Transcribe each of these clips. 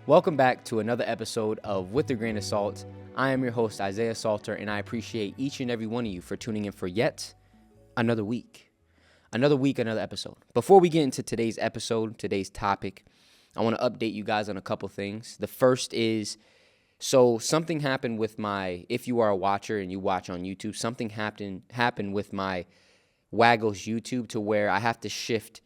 Welcome back to another episode of With a Grain of Salt. I am your host, Isaiah Salter, and I appreciate each and every one of you for tuning in for yet another week. Another episode. Before we get into today's episode, today's topic, I want to update you guys on a couple things. The first is, something happened with if you are a watcher and you watch on YouTube, something happened with my WAGOS YouTube to where I have to shift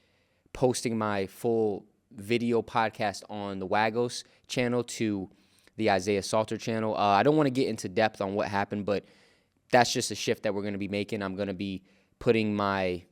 posting my full video podcast on the WAGOS channel to the Isaiah Salter channel. I don't want to get into depth on what happened, but that's just a shift that we're going to be making. I'm going to be putting my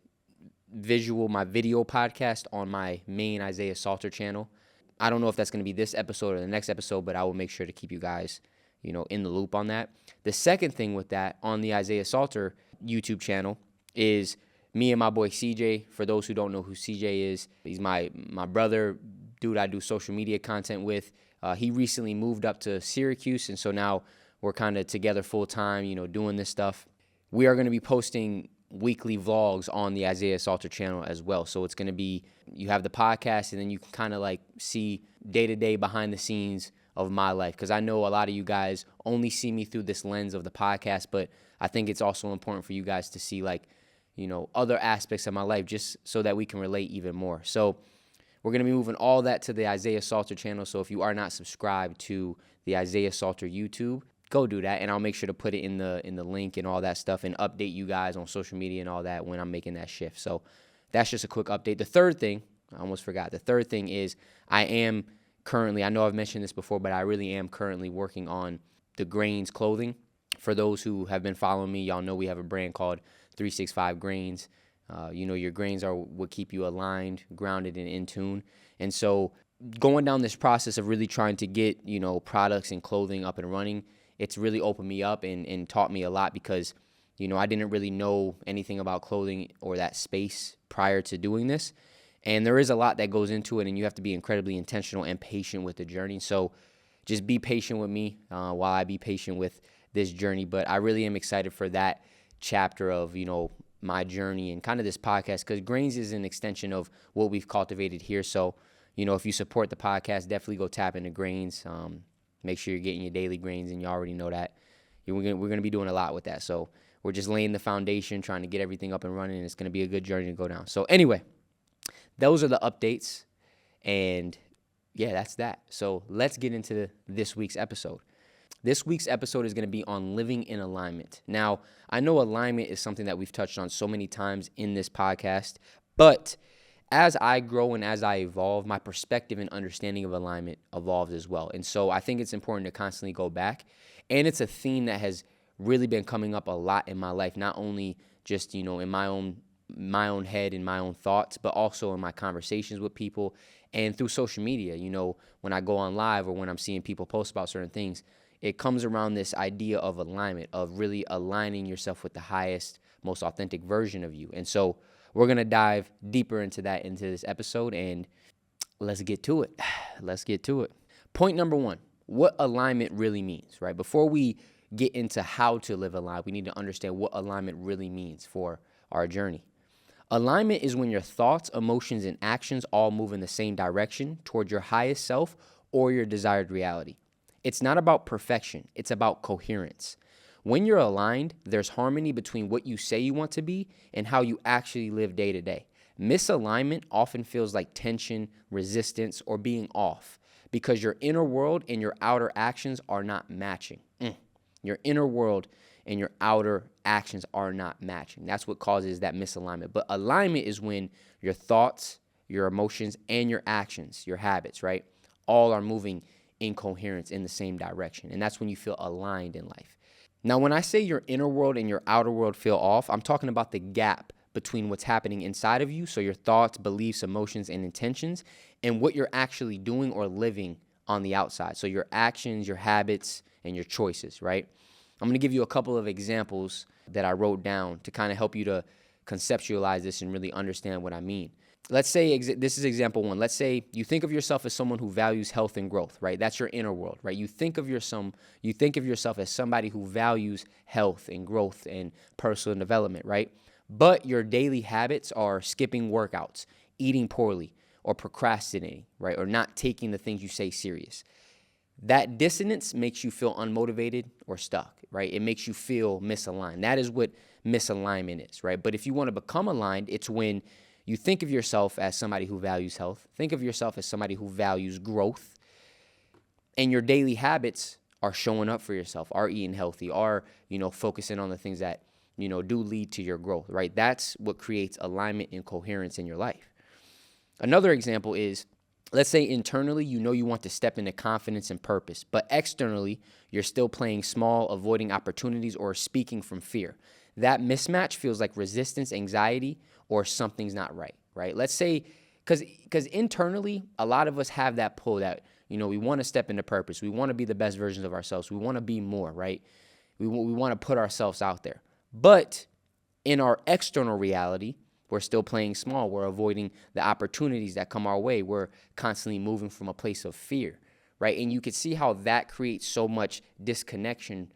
video podcast on my main Isaiah Salter channel. I don't know if that's going to be this episode or the next episode, but I will make sure to keep you guys, in the loop on that. The second thing with that on the Isaiah Salter YouTube channel is me and my boy CJ. For those who don't know who CJ is, he's my brother, dude I do social media content with. He recently moved up to Syracuse, and so now we're kind of together full time, doing this stuff. We are going to be posting weekly vlogs on the Isaiah Salter channel as well. So it's going to be, you have the podcast, and then you can kind of like see day-to-day behind the scenes of my life, because I know a lot of you guys only see me through this lens of the podcast, but I think it's also important for you guys to see other aspects of my life, just so that we can relate even more. So we're going to be moving all that to the Isaiah Salter channel. So if you are not subscribed to the Isaiah Salter YouTube, go do that, and I'll make sure to put it in the link and all that stuff, and update you guys on social media and all that when I'm making that shift. So that's just a quick update. The third thing, I almost forgot. The third thing is I am currently, I know I've mentioned this before, but I really am currently working on the Grains clothing. For those who have been following me, y'all know we have a brand called 365 Grains. Your grains are what keep you aligned, grounded, and in tune. And so going down this process of really trying to get, products and clothing up and running, it's really opened me up and taught me a lot, because, I didn't really know anything about clothing or that space prior to doing this. And there is a lot that goes into it, and you have to be incredibly intentional and patient with the journey. So just be patient with me while I be patient with this journey. But I really am excited for that chapter of, my journey and kind of this podcast, because Grains is an extension of what we've cultivated here. So, if you support the podcast, definitely go tap into Grains. Make sure you're getting your daily grains, and you already know that. We're going to be doing a lot with that. So we're just laying the foundation, trying to get everything up and running, and it's going to be a good journey to go down. So anyway, those are the updates, and yeah, that's that. So let's get into this week's episode. This week's episode is going to be on living in alignment. Now, I know alignment is something that we've touched on so many times in this podcast, but as I grow and as I evolve, my perspective and understanding of alignment evolves as well. And so I think it's important to constantly go back. And it's a theme that has really been coming up a lot in my life, not only just, in my own head and my own thoughts, but also in my conversations with people and through social media. When I go on live or when I'm seeing people post about certain things, it comes around this idea of alignment, of really aligning yourself with the highest, most authentic version of you. And so we're going to dive deeper into this episode, and let's get to it. Point number one, what alignment really means, right? Before we get into how to live aligned, we need to understand what alignment really means for our journey. Alignment is when your thoughts, emotions, and actions all move in the same direction toward your highest self or your desired reality. It's not about perfection. It's about coherence. When you're aligned, there's harmony between what you say you want to be and how you actually live day to day. Misalignment often feels like tension, resistance, or being off because your inner world and your outer actions are not matching. Your inner world and your outer actions are not matching. That's what causes that misalignment. But alignment is when your thoughts, your emotions, and your actions, your habits, right, all are moving in coherence in the same direction. And that's when you feel aligned in life. Now, when I say your inner world and your outer world feel off, I'm talking about the gap between what's happening inside of you, so your thoughts, beliefs, emotions, and intentions, and what you're actually doing or living on the outside. So your actions, your habits, and your choices, right? I'm going to give you a couple of examples that I wrote down to kind of help you to conceptualize this and really understand what I mean. Let's say, this is example one. Let's say you think of yourself as someone who values health and growth, right? That's your inner world, right? You think of yourself as somebody who values health and growth and personal development, right? But your daily habits are skipping workouts, eating poorly, or procrastinating, right? Or not taking the things you say serious. That dissonance makes you feel unmotivated or stuck, right? It makes you feel misaligned. That is what misalignment is, right? But if you want to become aligned, it's when you think of yourself as somebody who values health, think of yourself as somebody who values growth, and your daily habits are showing up for yourself, are eating healthy, are, focusing on the things that, do lead to your growth, right? That's what creates alignment and coherence in your life. Another example is, let's say internally, you want to step into confidence and purpose, but externally, you're still playing small, avoiding opportunities, or speaking from fear. That mismatch feels like resistance, anxiety, or something's not right, right? Let's say, because internally, a lot of us have that pull that, we want to step into purpose. We want to be the best versions of ourselves. We want to be more, right? We want to put ourselves out there. But in our external reality, we're still playing small. We're avoiding the opportunities that come our way. We're constantly moving from a place of fear, right? And you can see how that creates so much disconnection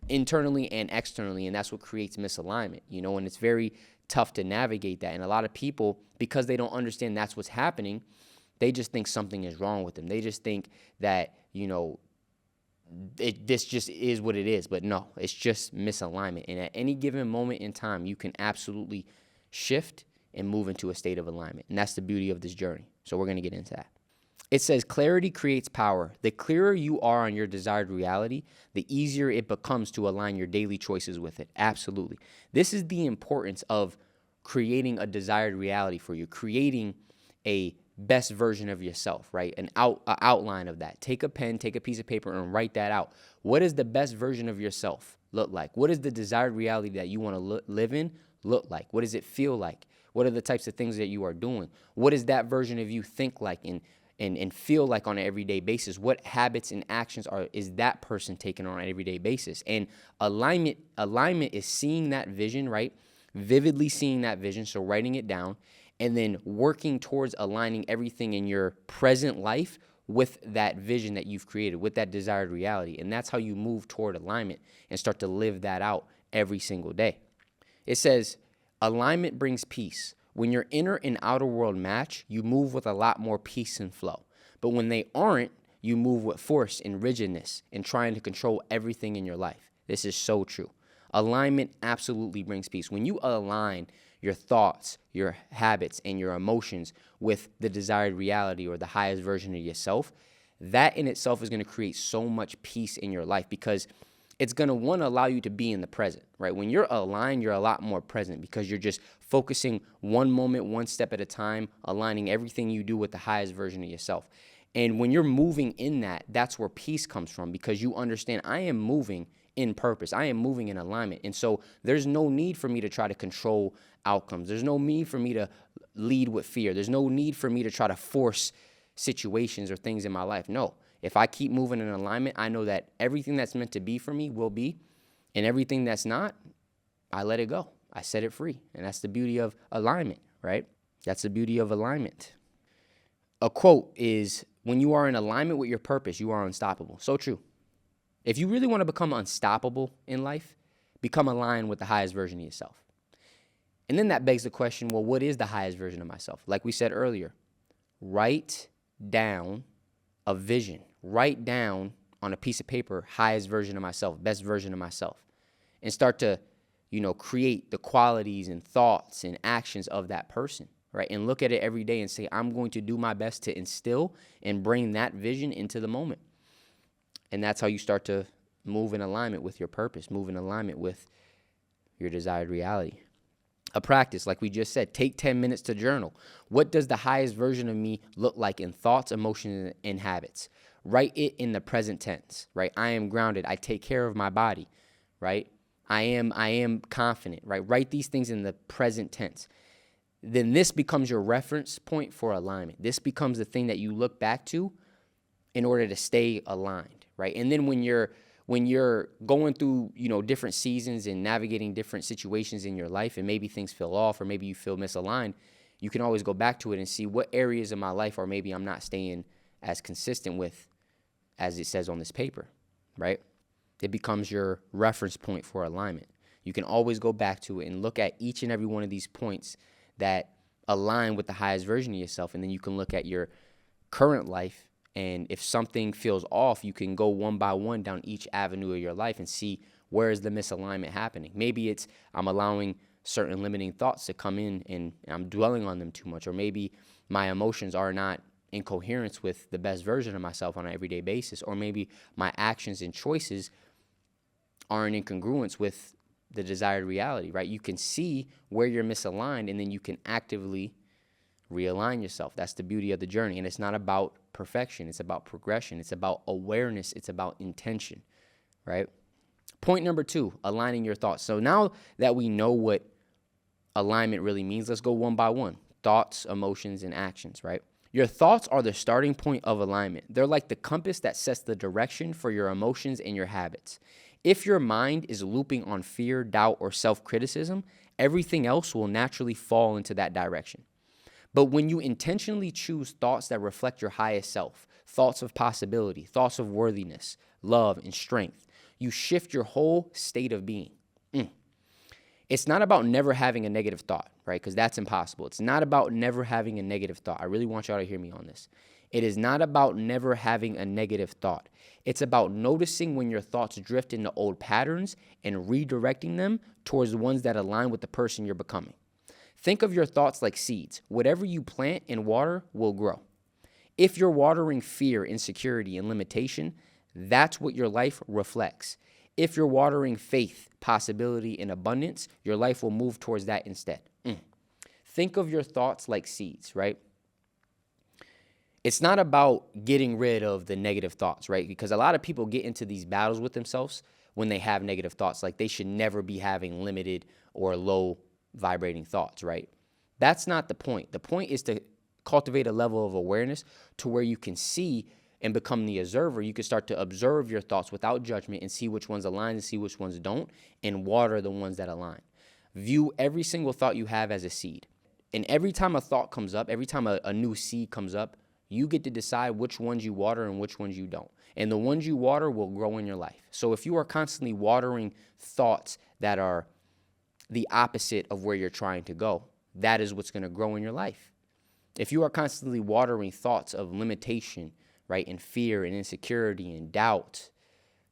internally and externally, and that's what creates misalignment, and it's very tough to navigate that. And a lot of people, because they don't understand that's what's happening, they just think something is wrong with them. They just think that, this just is what it is. But no, it's just misalignment. And at any given moment in time, you can absolutely shift and move into a state of alignment. And that's the beauty of this journey. So we're going to get into that. It says clarity creates power. The clearer you are on your desired reality, the easier it becomes to align your daily choices with it. Absolutely. This is the importance of creating a desired reality for you, creating a best version of yourself, right? An outline of that. Take a pen, take a piece of paper, and write that out. What does the best version of yourself look like? What does the desired reality that you want to live in look like? What does it feel like? What are the types of things that you are doing? What does that version of you think like and feel like on an everyday basis? What habits and actions is that person taking on an everyday basis? And alignment is seeing that vision, right? Vividly seeing that vision, so writing it down, and then working towards aligning everything in your present life with that vision that you've created, with that desired reality. And that's how you move toward alignment and start to live that out every single day. It says, alignment brings peace. When your inner and outer world match, you move with a lot more peace and flow. But when they aren't, you move with force and rigidness and trying to control everything in your life. This is so true. Alignment absolutely brings peace. When you align your thoughts, your habits, and your emotions with the desired reality or the highest version of yourself, that in itself is going to create so much peace in your life, because it's going to, one, allow you to be in the present, right? When you're aligned, you're a lot more present because you're just focusing one moment, one step at a time, aligning everything you do with the highest version of yourself. And when you're moving in that, that's where peace comes from, because you understand, I am moving in purpose. I am moving in alignment. And so there's no need for me to try to control outcomes. There's no need for me to lead with fear. There's no need for me to try to force situations or things in my life. No. If I keep moving in alignment, I know that everything that's meant to be for me will be, and everything that's not, I let it go. I set it free. And that's the beauty of alignment, right? That's the beauty of alignment. A quote is, when you are in alignment with your purpose, you are unstoppable. So true. If you really want to become unstoppable in life, become aligned with the highest version of yourself. And then that begs the question, well, what is the highest version of myself? Like we said earlier, write down a vision. Write down on a piece of paper, highest version of myself, best version of myself, and start to, create the qualities and thoughts and actions of that person, right? And look at it every day and say, I'm going to do my best to instill and bring that vision into the moment. And that's how you start to move in alignment with your purpose, move in alignment with your desired reality. A practice, like we just said, take 10 minutes to journal. What does the highest version of me look like in thoughts, emotions, and habits? Write it in the present tense, right? I am grounded. I take care of my body, right? I am confident, right? Write these things in the present tense. Then this becomes your reference point for alignment. This becomes the thing that you look back to in order to stay aligned, right? And then when you're going through, different seasons and navigating different situations in your life, and maybe things feel off or maybe you feel misaligned, you can always go back to it and see what areas of my life or maybe I'm not staying as consistent with as it says on this paper, right? It becomes your reference point for alignment. You can always go back to it and look at each and every one of these points that align with the highest version of yourself. And then you can look at your current life, and if something feels off, you can go one by one down each avenue of your life and see where is the misalignment happening. Maybe it's I'm allowing certain limiting thoughts to come in and I'm dwelling on them too much, or maybe my emotions are not in coherence with the best version of myself on an everyday basis, or maybe my actions and choices aren't in congruence with the desired reality, right? You can see where you're misaligned, and then you can actively realign yourself. That's the beauty of the journey. And it's not about perfection. It's about progression. It's about awareness. It's about intention, right? Point number 2, aligning your thoughts. So now that we know what alignment really means, let's go one by one. Thoughts, emotions, and actions, right? Your thoughts are the starting point of alignment. They're like the compass that sets the direction for your emotions and your habits. If your mind is looping on fear, doubt, or self-criticism, everything else will naturally fall into that direction. But when you intentionally choose thoughts that reflect your highest self, thoughts of possibility, thoughts of worthiness, love, and strength, you shift your whole state of being. It's not about never having a negative thought, right? Because that's impossible. It's not about never having a negative thought. I really want y'all to hear me on this. It is not about never having a negative thought. It's about noticing when your thoughts drift into old patterns and redirecting them towards the ones that align with the person you're becoming. Think of your thoughts like seeds. Whatever you plant and water will grow. If you're watering fear, insecurity, and limitation, that's what your life reflects. If you're watering faith, possibility, and abundance, your life will move towards that instead. Think of your thoughts like seeds, right? It's not about getting rid of the negative thoughts, right? Because a lot of people get into these battles with themselves when they have negative thoughts. Like they should never be having limited or low vibrating thoughts, right? That's not the point. The point is to cultivate a level of awareness to where you can see and become the observer. You can start to observe your thoughts without judgment and see which ones align and see which ones don't, and water the ones that align. View every single thought you have as a seed. And every time a thought comes up, every time a new seed comes up, you get to decide which ones you water and which ones you don't. And the ones you water will grow in your life. So if you are constantly watering thoughts that are the opposite of where you're trying to go, that is what's going to grow in your life. If you are constantly watering thoughts of limitation, right, and fear and insecurity and doubt,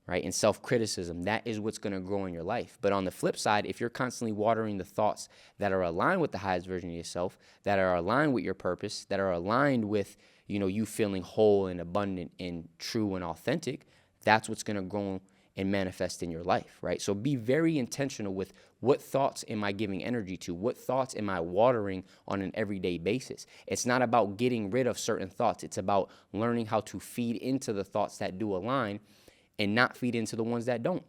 right, and self-criticism, that is what's going to grow in your life. But on the flip side, if you're constantly watering the thoughts that are aligned with the highest version of yourself, that are aligned with your purpose, that are aligned with, you feeling whole and abundant and true and authentic, that's what's going to grow and manifest in your life, right? So be very intentional with what thoughts am I giving energy to? What thoughts am I watering on an everyday basis? It's not about getting rid of certain thoughts. It's about learning how to feed into the thoughts that do align and not feed into the ones that don't,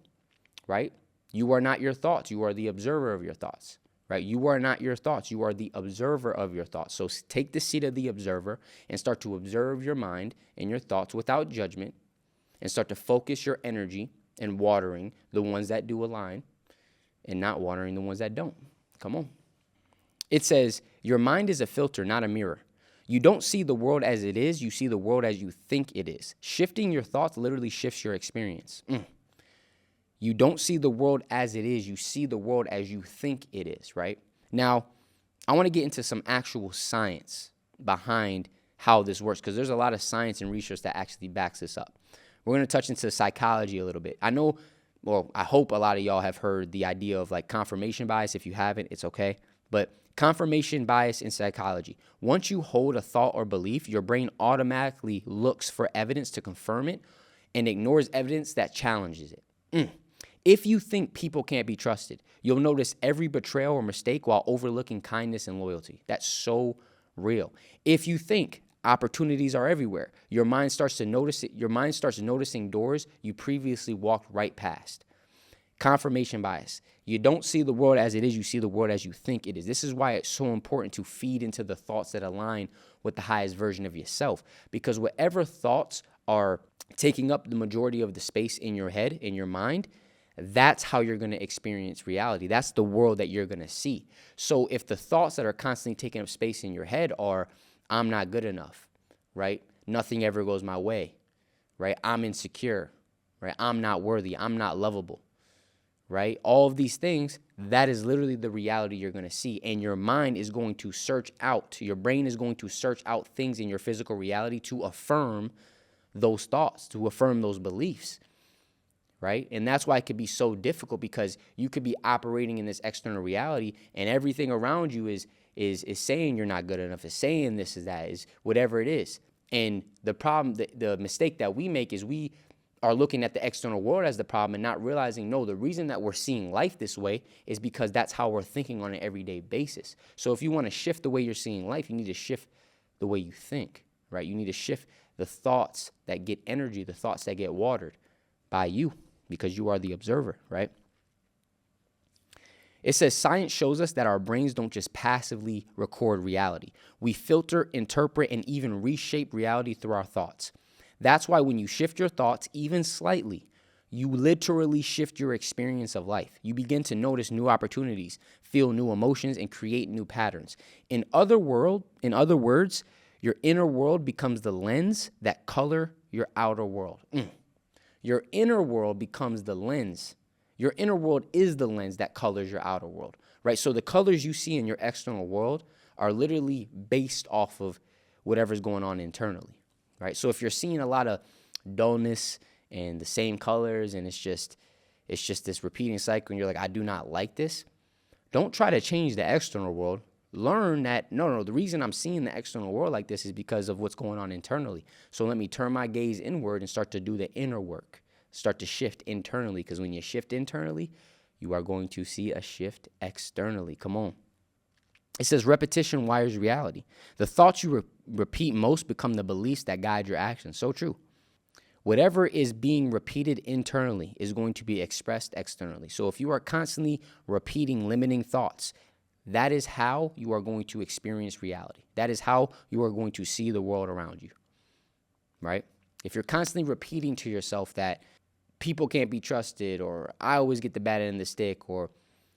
right? You are not your thoughts. You are the observer of your thoughts, right? You are not your thoughts. You are the observer of your thoughts. So take the seat of the observer and start to observe your mind and your thoughts without judgment, and start to focus your energy and watering the ones that do align and not watering the ones that don't. Come on. It says, your mind is a filter, not a mirror. You don't see the world as it is. You see the world as you think it is. Shifting your thoughts literally shifts your experience. You don't see the world as it is. You see the world as you think it is, right? Now, I want to get into some actual science behind how this works, because there's a lot of science and research that actually backs this up. We're going to touch into psychology a little bit. I hope a lot of y'all have heard the idea of like confirmation bias. If you haven't, it's okay. But confirmation bias in psychology. Once you hold a thought or belief, your brain automatically looks for evidence to confirm it and ignores evidence that challenges it. If you think people can't be trusted, you'll notice every betrayal or mistake while overlooking kindness and loyalty. That's so real. If you think opportunities are everywhere, your mind starts to notice it. Your mind starts noticing doors you previously walked right past. Confirmation bias. You don't see the world as it is. You see the world as you think it is. This is why it's so important to feed into the thoughts that align with the highest version of yourself, because whatever thoughts are taking up the majority of the space in your head, in your mind, that's how you're going to experience reality. That's the world that you're going to see. So if the thoughts that are constantly taking up space in your head are, I'm not good enough, right? Nothing ever goes my way, right? I'm insecure, right? I'm not worthy. I'm not lovable, right? All of these things, that is literally the reality you're going to see. And your mind is going to search out, your brain is going to search out things in your physical reality to affirm those thoughts, to affirm those beliefs, right? And that's why it could be so difficult, because you could be operating in this external reality and everything around you is saying you're not good enough, is saying this is that, is whatever it is. And the problem, the mistake that we make is we are looking at the external world as the problem and not realizing, no, the reason that we're seeing life this way is because that's how we're thinking on an everyday basis. So if you want to shift the way you're seeing life, you need to shift the way you think, right? You need to shift the thoughts that get energy, the thoughts that get watered by you, because you are the observer, right? It says science shows us that our brains don't just passively record reality. We filter, interpret, and even reshape reality through our thoughts. That's why when you shift your thoughts even slightly, you literally shift your experience of life. You begin to notice new opportunities, feel new emotions, and create new patterns. In other words, your inner world becomes the lens that color your outer world. Your inner world becomes the lens. Your inner world is the lens that colors your outer world, right? So the colors you see in your external world are literally based off of whatever's going on internally, right? So if you're seeing a lot of dullness and the same colors and it's just this repeating cycle and you're like, I do not like this, don't try to change the external world. Learn that, no, the reason I'm seeing the external world like this is because of what's going on internally. So let me turn my gaze inward and start to do the inner work. Start to shift internally, because when you shift internally, you are going to see a shift externally. Come on. It says repetition wires reality. The thoughts you repeat most become the beliefs that guide your actions. So true. Whatever is being repeated internally is going to be expressed externally. So if you are constantly repeating limiting thoughts, that is how you are going to experience reality. That is how you are going to see the world around you, right? If you're constantly repeating to yourself that people can't be trusted, or I always get the bad end of the stick, or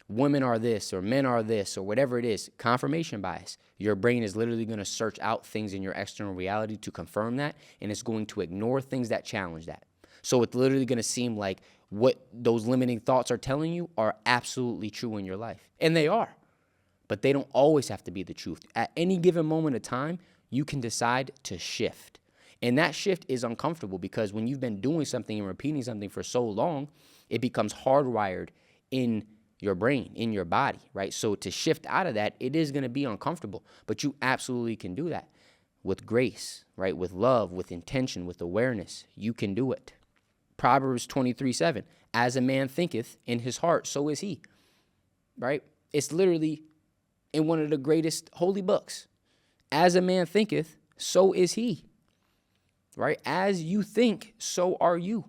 women are this, or men are this, or whatever it is, confirmation bias. Your brain is literally going to search out things in your external reality to confirm that, and it's going to ignore things that challenge that. So it's literally going to seem like what those limiting thoughts are telling you are absolutely true in your life. And they are, but they don't always have to be the truth. At any given moment of time, you can decide to shift. And that shift is uncomfortable, because when you've been doing something and repeating something for so long, it becomes hardwired in your brain, in your body, right? So to shift out of that, it is going to be uncomfortable, but you absolutely can do that with grace, right? With love, with intention, with awareness. You can do it. Proverbs 23:7, as a man thinketh in his heart, so is he, right? It's literally in one of the greatest holy books. As a man thinketh, so is he. Right? As you think, so are you.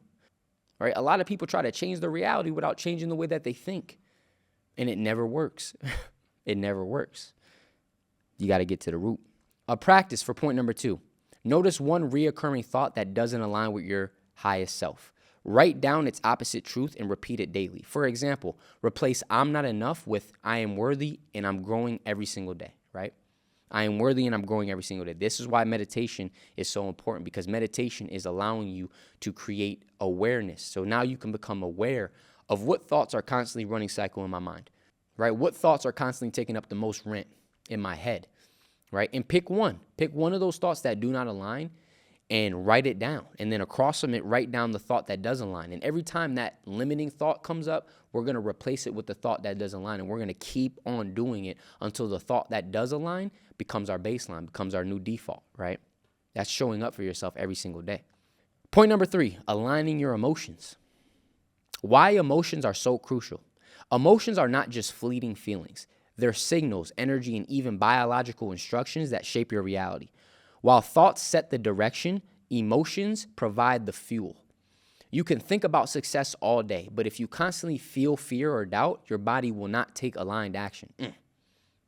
Right? A lot of people try to change the reality without changing the way that they think. And it never works. It never works. You got to get to the root. A practice for point number 2. Notice one reoccurring thought that doesn't align with your highest self. Write down its opposite truth and repeat it daily. For example, replace I'm not enough with I am worthy and I'm growing every single day, right? I am worthy and I'm growing every single day. This is why meditation is so important, because meditation is allowing you to create awareness. So now you can become aware of what thoughts are constantly running cycle in my mind, right? What thoughts are constantly taking up the most rent in my head, right? And pick one. Pick one of those thoughts that do not align and write it down. And then across from it, write down the thought that does align. And every time that limiting thought comes up, we're going to replace it with the thought that does align. And we're going to keep on doing it until the thought that does align becomes our baseline, becomes our new default, right? That's showing up for yourself every single day. Point number 3, aligning your emotions. Why emotions are so crucial. Emotions are not just fleeting feelings. They're signals, energy, and even biological instructions that shape your reality. While thoughts set the direction, emotions provide the fuel. You can think about success all day, but if you constantly feel fear or doubt, your body will not take aligned action.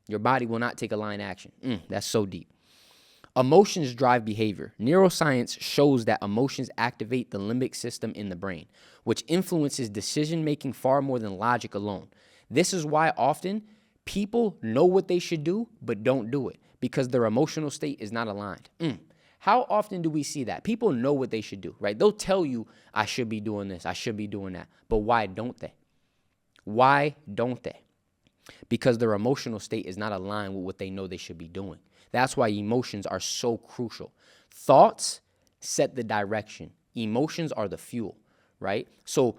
Your body will not take aligned action. That's so deep. Emotions drive behavior. Neuroscience shows that emotions activate the limbic system in the brain, which influences decision-making far more than logic alone. This is why often people know what they should do, but don't do it, because their emotional state is not aligned. How often do we see that? People know what they should do, right? They'll tell you, I should be doing this, I should be doing that. But why don't they? Why don't they? Because their emotional state is not aligned with what they know they should be doing. That's why emotions are so crucial. Thoughts set the direction. Emotions are the fuel, right? So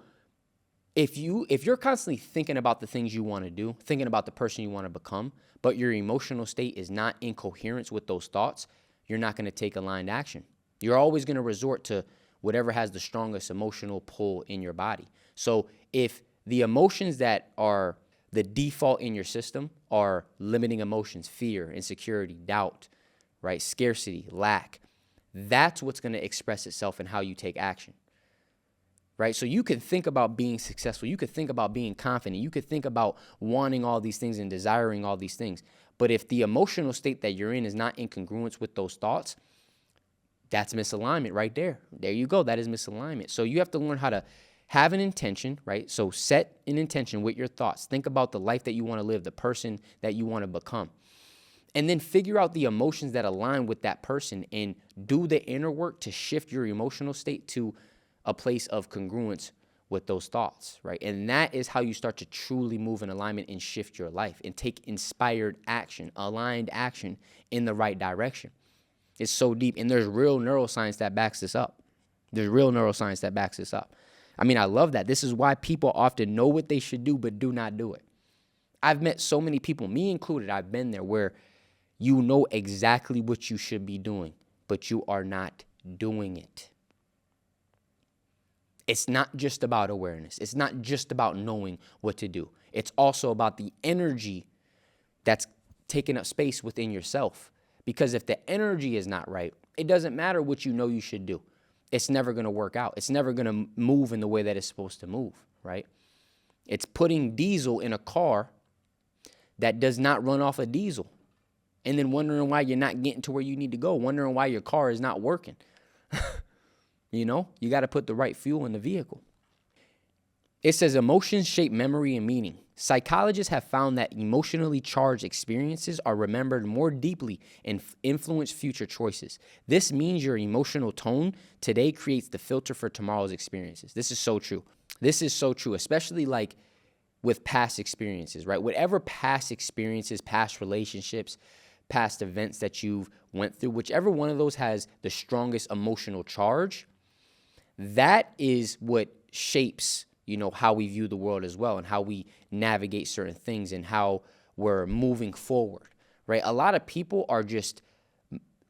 if you're constantly thinking about the things you want to do, thinking about the person you want to become, but your emotional state is not in coherence with those thoughts, you're not going to take aligned action. You're always going to resort to whatever has the strongest emotional pull in your body. So if the emotions that are the default in your system are limiting emotions, fear, insecurity, doubt, right? Scarcity, lack. That's what's going to express itself in how you take action, right? So you could think about being successful. You could think about being confident. You could think about wanting all these things and desiring all these things. But if the emotional state that you're in is not in congruence with those thoughts, that's misalignment right there. There you go. That is misalignment. So you have to learn how to have an intention, right? So set an intention with your thoughts. Think about the life that you want to live, the person that you want to become. And then figure out the emotions that align with that person and do the inner work to shift your emotional state to a place of congruence with those thoughts, right? And that is how you start to truly move in alignment and shift your life and take inspired action, aligned action in the right direction. It's so deep. And there's real neuroscience that backs this up. There's real neuroscience that backs this up. I mean, I love that. This is why people often know what they should do, but do not do it. I've met so many people, me included, I've been there, where you know exactly what you should be doing, but you are not doing it. It's not just about awareness. It's not just about knowing what to do. It's also about the energy that's taking up space within yourself. Because if the energy is not right, it doesn't matter what you know you should do. It's never going to work out. It's never going to move in the way that it's supposed to move, right? It's putting diesel in a car that does not run off of diesel, and then wondering why you're not getting to where you need to go, wondering why your car is not working. You know, you got to put the right fuel in the vehicle. It says emotions shape memory and meaning. Psychologists have found that emotionally charged experiences are remembered more deeply and influence future choices. This means your emotional tone today creates the filter for tomorrow's experiences. This is so true. This is so true, especially like with past experiences, right? Whatever past experiences, past relationships, past events that you've went through, whichever one of those has the strongest emotional charge, that is what shapes, you know, how we view the world as well and how we navigate certain things and how we're moving forward, right? A lot of people are just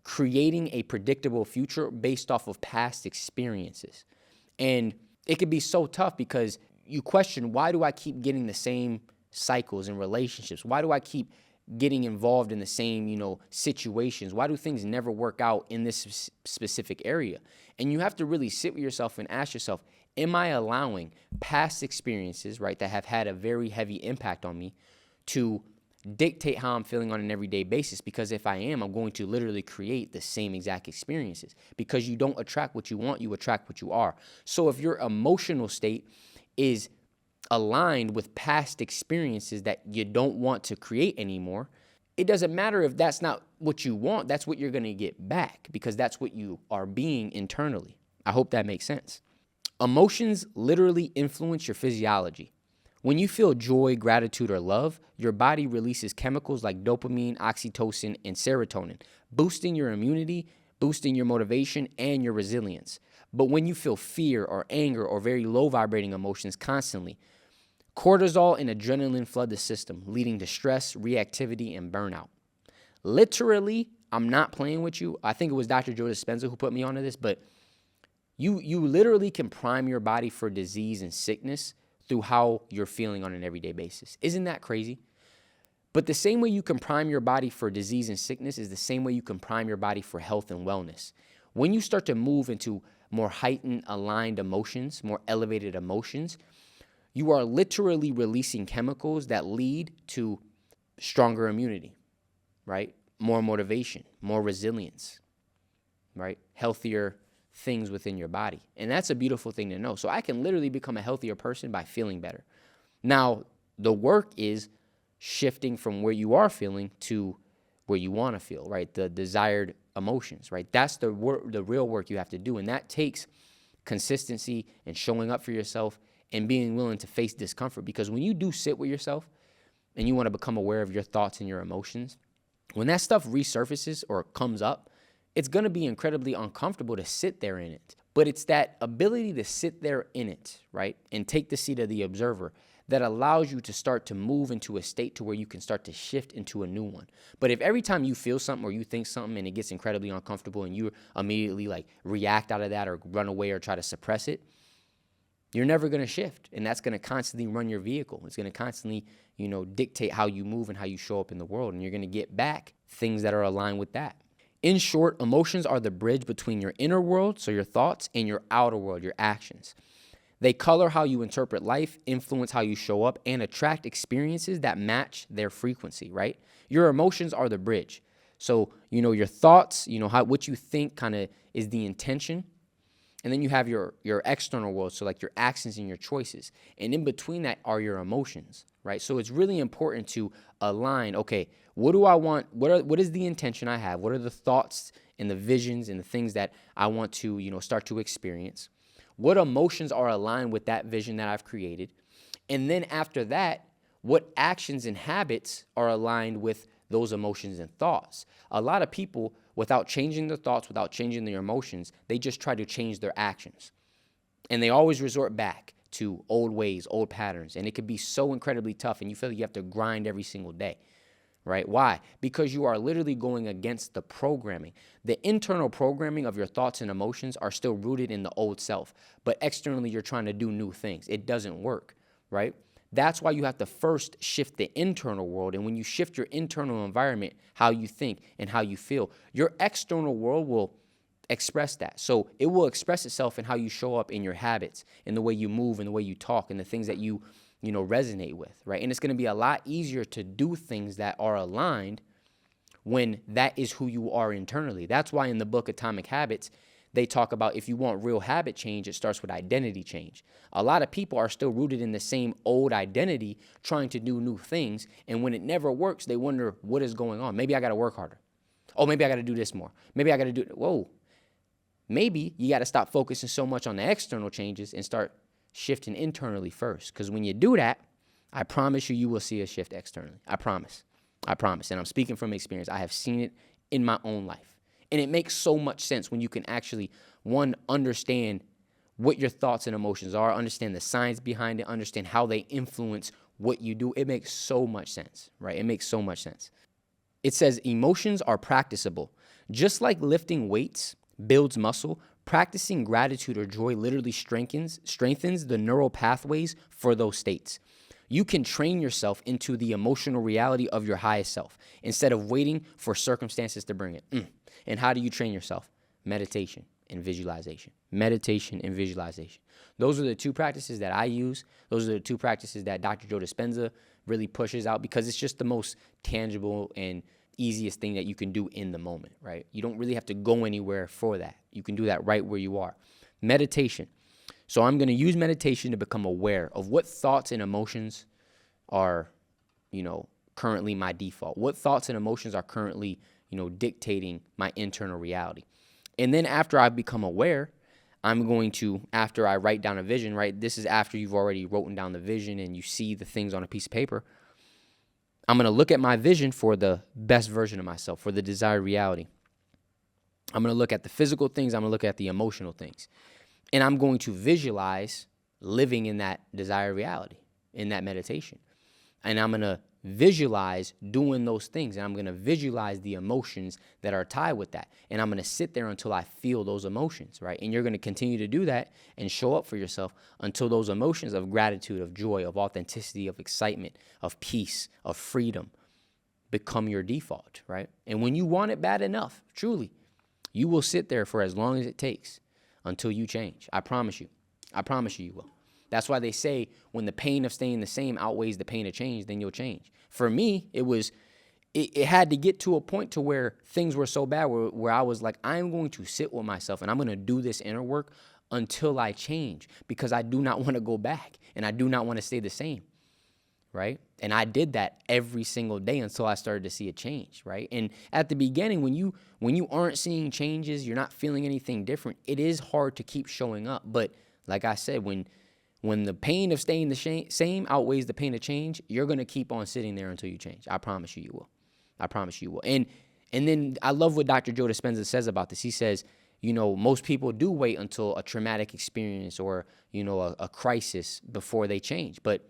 creating a predictable future based off of past experiences. And it can be so tough because you question, why do I keep getting the same cycles in relationships? Why do I keep getting involved in the same, you know, situations? Why do things never work out in this specific area? And you have to really sit with yourself and ask yourself, am I allowing past experiences, right, that have had a very heavy impact on me to dictate how I'm feeling on an everyday basis? Because if I am, I'm going to literally create the same exact experiences, because you don't attract what you want, you attract what you are. So if your emotional state is aligned with past experiences that you don't want to create anymore, it doesn't matter if that's not what you want, that's what you're going to get back, because that's what you are being internally. I hope that makes sense. Emotions literally influence your physiology. When you feel joy, gratitude, or love, your body releases chemicals like dopamine, oxytocin, and serotonin, boosting your immunity, boosting your motivation, and your resilience. But when you feel fear or anger or very low vibrating emotions constantly, cortisol and adrenaline flood the system, leading to stress, reactivity, and burnout. Literally, I'm not playing with you. I think it was Dr. Joe Dispenza who put me onto this, but you literally can prime your body for disease and sickness through how you're feeling on an everyday basis. Isn't that crazy? But the same way you can prime your body for disease and sickness is the same way you can prime your body for health and wellness. When you start to move into more heightened, aligned emotions, more elevated emotions, you are literally releasing chemicals that lead to stronger immunity, right? More motivation, more resilience, right? Healthier things within your body. And that's a beautiful thing to know. So I can literally become a healthier person by feeling better. Now, the work is shifting from where you are feeling to where you want to feel, right? The desired emotions, right? That's the real work you have to do. And that takes consistency and showing up for yourself and being willing to face discomfort. Because when you do sit with yourself and you want to become aware of your thoughts and your emotions, when that stuff resurfaces or comes up, it's going to be incredibly uncomfortable to sit there in it. But it's that ability to sit there in it, right, and take the seat of the observer that allows you to start to move into a state to where you can start to shift into a new one. But if every time you feel something or you think something and it gets incredibly uncomfortable and you immediately like react out of that or run away or try to suppress it, you're never going to shift. And that's going to constantly run your vehicle. It's going to constantly, dictate how you move and how you show up in the world. And you're going to get back things that are aligned with that. In short, emotions are the bridge between your inner world, so your thoughts, and your outer world, your actions. They color how you interpret life, influence how you show up, and attract experiences that match their frequency, right? Your emotions are the bridge. So, your thoughts, what you think kind of is the intention. And then you have your external world, so like your actions and your choices. And in between that are your emotions, right? So it's really important to align, okay, what do I want? What is the intention I have? What are the thoughts and the visions and the things that I want to, start to experience? What emotions are aligned with that vision that I've created? And then after that, what actions and habits are aligned with those emotions and thoughts? A lot of people, without changing their thoughts, without changing their emotions, they just try to change their actions. And they always resort back to old ways, old patterns. And it can be so incredibly tough, and you feel like you have to grind every single day, right? Why? Because you are literally going against the programming. The internal programming of your thoughts and emotions are still rooted in the old self, but externally you're trying to do new things. It doesn't work, right? That's why you have to first shift the internal world. And when you shift your internal environment, how you think and how you feel, your external world will express that. So it will express itself in how you show up in your habits, in the way you move, in the way you talk, and the things that you resonate with, right? And it's going to be a lot easier to do things that are aligned when that is who you are internally. That's why in the book Atomic Habits, they talk about if you want real habit change, it starts with identity change. A lot of people are still rooted in the same old identity, trying to do new things. And when it never works, they wonder what is going on. Maybe I got to work harder. Oh, maybe I got to do this more. Maybe I got to do it. Whoa. Maybe you got to stop focusing so much on the external changes and start shifting internally first. Because when you do that, I promise you will see a shift externally. I promise. And I'm speaking from experience. I have seen it in my own life. And it makes so much sense when you can actually, one, understand what your thoughts and emotions are, understand the science behind it, understand how they influence what you do. It makes so much sense, right? It makes so much sense. It says emotions are practicable. Just like lifting weights builds muscle, practicing gratitude or joy literally strengthens the neural pathways for those states. You can train yourself into the emotional reality of your highest self instead of waiting for circumstances to bring it. And how do you train yourself? Meditation and visualization. Meditation and visualization. Those are the two practices that I use. Those are the two practices that Dr. Joe Dispenza really pushes out because it's just the most tangible and easiest thing that you can do in the moment, right? You don't really have to go anywhere for that. You can do that right where you are. Meditation. So I'm going to use meditation to become aware of what thoughts and emotions are, currently my default. What thoughts and emotions are currently, dictating my internal reality. And then after I become aware, I'm going to, after I write down a vision, right? This is after you've already written down the vision and you see the things on a piece of paper. I'm going to look at my vision for the best version of myself, for the desired reality. I'm going to look at the physical things. I'm going to look at the emotional things. And I'm going to visualize living in that desired reality, in that meditation. And I'm going to visualize doing those things. And I'm going to visualize the emotions that are tied with that. And I'm going to sit there until I feel those emotions, right? And you're going to continue to do that and show up for yourself until those emotions of gratitude, of joy, of authenticity, of excitement, of peace, of freedom become your default, right? And when you want it bad enough, truly, you will sit there for as long as it takes until you change. I promise you. I promise you will. That's why they say when the pain of staying the same outweighs the pain of change, then you'll change. For me, it had to get to a point to where things were so bad where I was like, I'm going to sit with myself and I'm going to do this inner work until I change because I do not want to go back and I do not want to stay the same, right? And I did that every single day until I started to see a change, right? And at the beginning, when you aren't seeing changes, you're not feeling anything different, it is hard to keep showing up. But like I said, when When the pain of staying the same outweighs the pain of change, you're going to keep on sitting there until you change. I promise you, you will. I promise you will. And then I love what Dr. Joe Dispenza says about this. He says, most people do wait until a traumatic experience or, a crisis before they change. But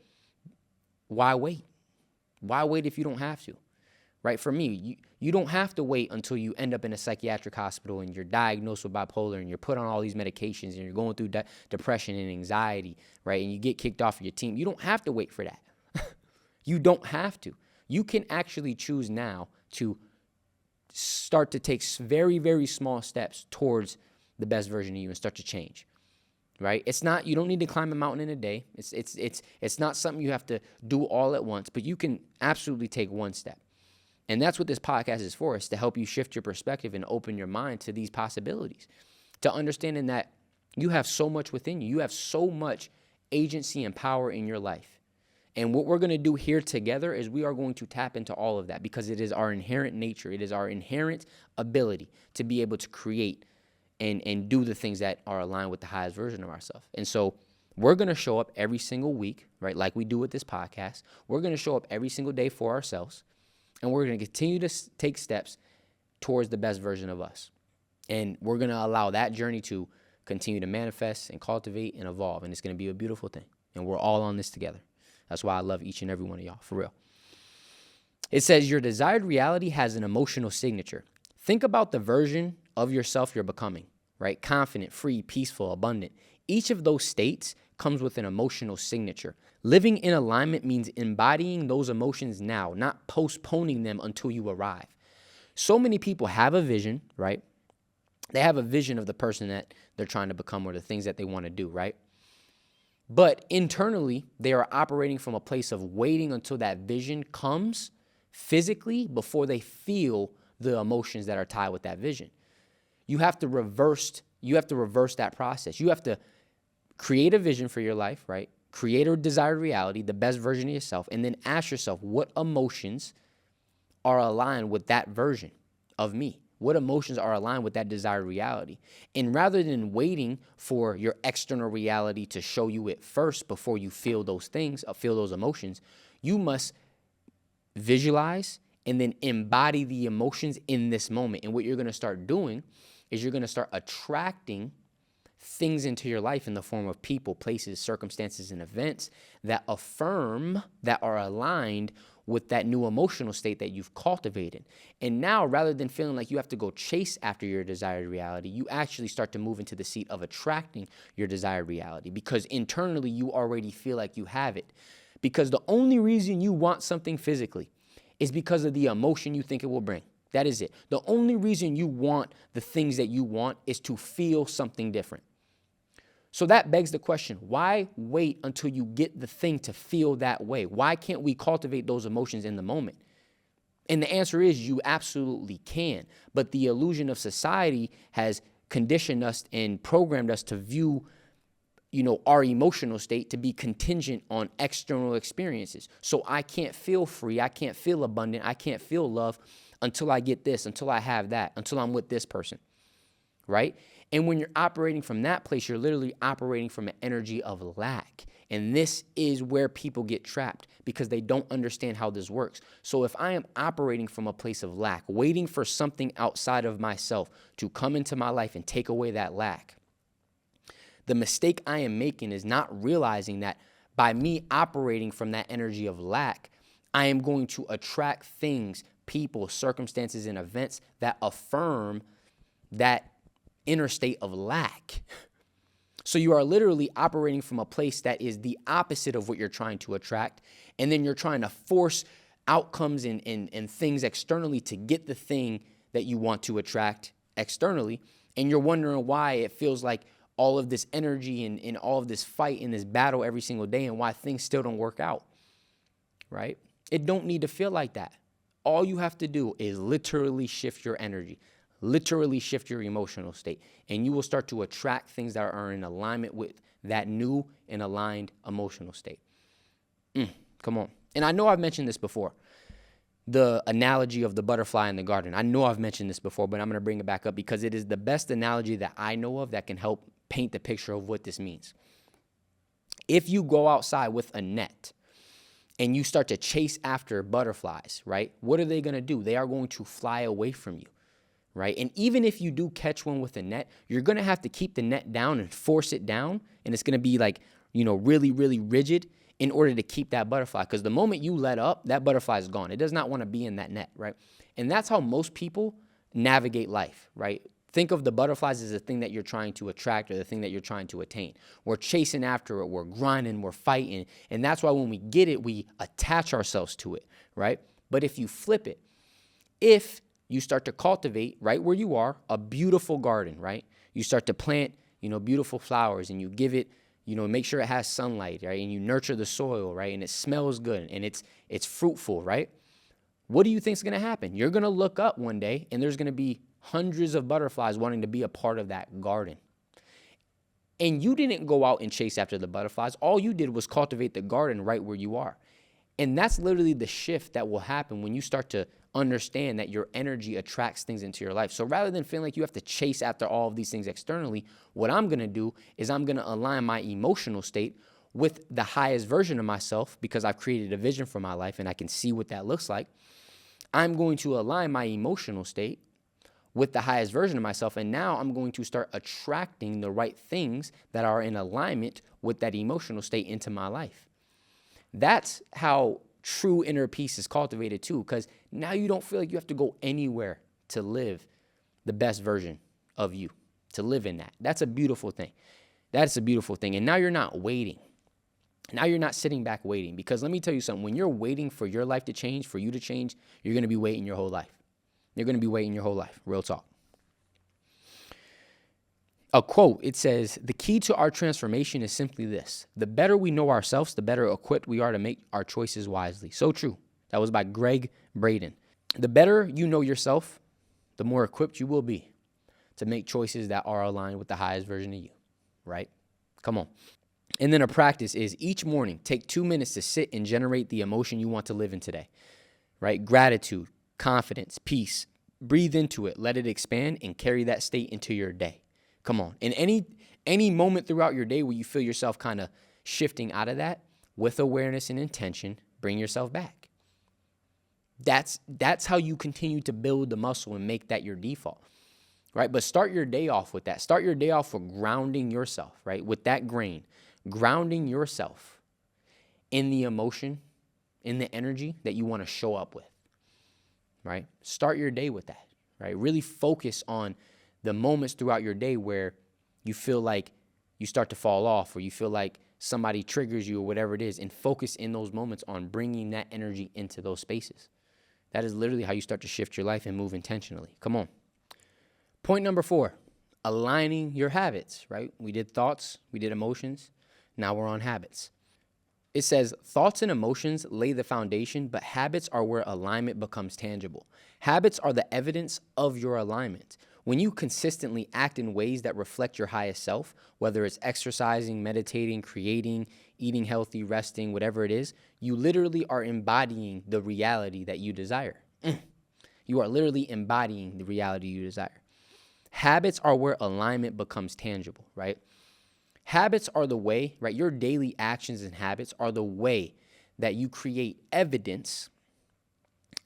why wait? Why wait if you don't have to? Right? For me, you don't have to wait until you end up in a psychiatric hospital and you're diagnosed with bipolar and you're put on all these medications and you're going through depression and anxiety, right? And you get kicked off of your team. You don't have to wait for that. You don't have to. You can actually choose now to start to take very, very small steps towards the best version of you and start to change, right? You don't need to climb a mountain in a day. It's not something you have to do all at once, but you can absolutely take one step. And that's what this podcast is for, is to help you shift your perspective and open your mind to these possibilities, to understanding that you have so much within you. You have so much agency and power in your life. And what we're going to do here together is we are going to tap into all of that because it is our inherent nature. It is our inherent ability to be able to create and do the things that are aligned with the highest version of ourselves. And so we're going to show up every single week, right, like we do with this podcast. We're going to show up every single day for ourselves. And we're going to continue to take steps towards the best version of us. And we're going to allow that journey to continue to manifest and cultivate and evolve. And it's going to be a beautiful thing. And we're all on this together. That's why I love each and every one of y'all, for real. It says your desired reality has an emotional signature. Think about the version of yourself you're becoming, right? Confident, free, peaceful, abundant. Each of those states comes with an emotional signature. Living in alignment means embodying those emotions now, not postponing them until you arrive. So many people have a vision, right? They have a vision of the person that they're trying to become or the things that they want to do, right? But internally, they are operating from a place of waiting until that vision comes physically before they feel the emotions that are tied with that vision. You have to reverse that process. You have to create a vision for your life, right? Create a desired reality, the best version of yourself, and then ask yourself what emotions are aligned with that version of me. What emotions are aligned with that desired reality? And rather than waiting for your external reality to show you it first before you feel those things, or feel those emotions, you must visualize and then embody the emotions in this moment. And what you're going to start doing is you're going to start attracting things into your life in the form of people, places, circumstances, and events that affirm, that are aligned with that new emotional state that you've cultivated. And now, rather than feeling like you have to go chase after your desired reality, you actually start to move into the seat of attracting your desired reality because internally you already feel like you have it. Because the only reason you want something physically is because of the emotion you think it will bring. That is it. The only reason you want the things that you want is to feel something different. So that begs the question, why wait until you get the thing to feel that way? Why can't we cultivate those emotions in the moment? And the answer is you absolutely can. But the illusion of society has conditioned us and programmed us to view, our emotional state to be contingent on external experiences. So I can't feel free. I can't feel abundant. I can't feel love until I get this, until I have that, until I'm with this person, right? And when you're operating from that place, you're literally operating from an energy of lack. And this is where people get trapped because they don't understand how this works. So if I am operating from a place of lack, waiting for something outside of myself to come into my life and take away that lack, the mistake I am making is not realizing that by me operating from that energy of lack, I am going to attract things, people, circumstances, and events that affirm that inner state of lack. So you are literally operating from a place that is the opposite of what you're trying to attract. And then you're trying to force outcomes and things externally to get the thing that you want to attract externally. And you're wondering why it feels like all of this energy and all of this fight and this battle every single day and why things still don't work out, right? It don't need to feel like that. All you have to do is literally shift your energy. Literally shift your emotional state, and you will start to attract things that are in alignment with that new and aligned emotional state. Come on. And I know I've mentioned this before, the analogy of the butterfly in the garden. I know I've mentioned this before, but I'm going to bring it back up because it is the best analogy that I know of that can help paint the picture of what this means. If you go outside with a net and you start to chase after butterflies, right? What are they going to do? They are going to fly away from you, right? And even if you do catch one with a net, you're going to have to keep the net down and force it down. And it's going to be like, really, really rigid in order to keep that butterfly. Because the moment you let up, that butterfly is gone. It does not want to be in that net, right? And that's how most people navigate life, right? Think of the butterflies as the thing that you're trying to attract or the thing that you're trying to attain. We're chasing after it. We're grinding. We're fighting. And that's why when we get it, we attach ourselves to it, right? But if you flip it, if you start to cultivate right where you are, a beautiful garden, right? You start to plant, beautiful flowers, and you give it, make sure it has sunlight, right? And you nurture the soil, right? And it smells good and it's fruitful, right? What do you think is going to happen? You're going to look up one day and there's going to be hundreds of butterflies wanting to be a part of that garden. And you didn't go out and chase after the butterflies. All you did was cultivate the garden right where you are. And that's literally the shift that will happen when you start to understand that your energy attracts things into your life. So rather than feeling like you have to chase after all of these things externally, what I'm going to do is I'm going to align my emotional state with the highest version of myself because I've created a vision for my life and I can see what that looks like. I'm going to align my emotional state with the highest version of myself. And now I'm going to start attracting the right things that are in alignment with that emotional state into my life. That's how true inner peace is cultivated too, because now you don't feel like you have to go anywhere to live the best version of you, to live in that. That's a beautiful thing. That's a beautiful thing. And now you're not waiting. Now you're not sitting back waiting, because let me tell you something. When you're waiting for your life to change, for you to change, you're going to be waiting your whole life. You're going to be waiting your whole life. Real talk. A quote, it says, "The key to our transformation is simply this. The better we know ourselves, the better equipped we are to make our choices wisely." So true. That was by Greg Braden. The better you know yourself, the more equipped you will be to make choices that are aligned with the highest version of you, right? Come on. And then a practice is each morning, take 2 minutes to sit and generate the emotion you want to live in today, right? Gratitude, confidence, peace. Breathe into it, let it expand, and carry that state into your day. Come on. In any moment throughout your day where you feel yourself kind of shifting out of that, with awareness and intention, bring yourself back. That's how you continue to build the muscle and make that your default, right? But start your day off with that. Start your day off with grounding yourself, right? With that grain, grounding yourself in the emotion, in the energy that you want to show up with, right? Start your day with that, right? Really focus on the moments throughout your day where you feel like you start to fall off, or you feel like somebody triggers you, or whatever it is, and focus in those moments on bringing that energy into those spaces. That is literally how you start to shift your life and move intentionally. Come on. Point number 4, aligning your habits, right? We did thoughts, we did emotions. Now we're on habits. It says, thoughts and emotions lay the foundation, but habits are where alignment becomes tangible. Habits are the evidence of your alignment. When you consistently act in ways that reflect your highest self, whether it's exercising, meditating, creating, eating healthy, resting, whatever it is, you literally are embodying the reality that you desire. You are literally embodying the reality you desire. Habits are where alignment becomes tangible, right? Habits are the way, right? Your daily actions and habits are the way that you create evidence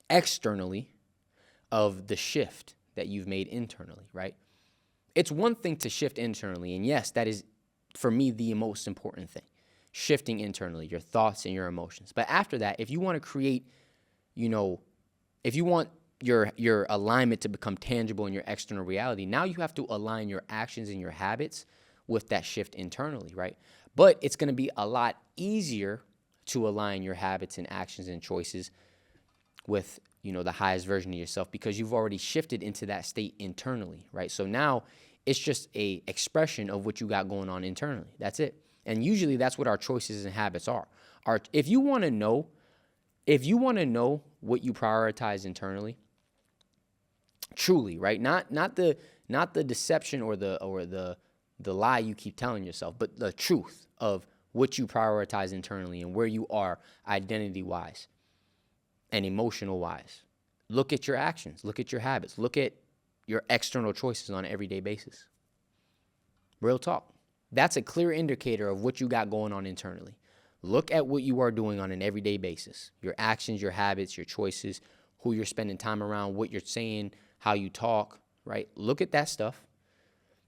externally of the shift that you've made internally, right? It's one thing to shift internally, and yes, that is, for me, the most important thing. Shifting internally, your thoughts and your emotions. But after that, if you want to create, if you want your alignment to become tangible in your external reality, now you have to align your actions and your habits with that shift internally, right? But it's going to be a lot easier to align your habits and actions and choices with, the highest version of yourself, because you've already shifted into that state internally, right? So now it's just a expression of what you got going on internally. That's it. And usually that's what our choices and habits are. If you want to know what you prioritize internally, truly, right? Not the deception or the lie you keep telling yourself, but the truth of what you prioritize internally and where you are identity-wise and emotional-wise. Look at your actions. Look at your habits. Look at your external choices on an everyday basis. Real talk. That's a clear indicator of what you got going on internally. Look at what you are doing on an everyday basis. Your actions, your habits, your choices, who you're spending time around, what you're saying, how you talk, right? Look at that stuff.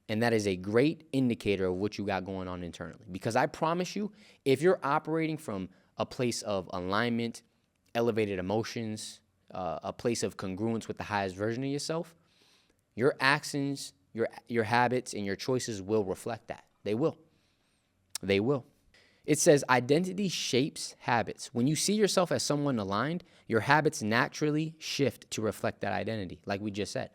And that is a great indicator of what you got going on internally. Because I promise you, if you're operating from a place of alignment, elevated emotions, a place of congruence with the highest version of yourself, your actions, your habits, and your choices will reflect that. They will. They will. It says identity shapes habits. When you see yourself as someone aligned, your habits naturally shift to reflect that identity, like we just said.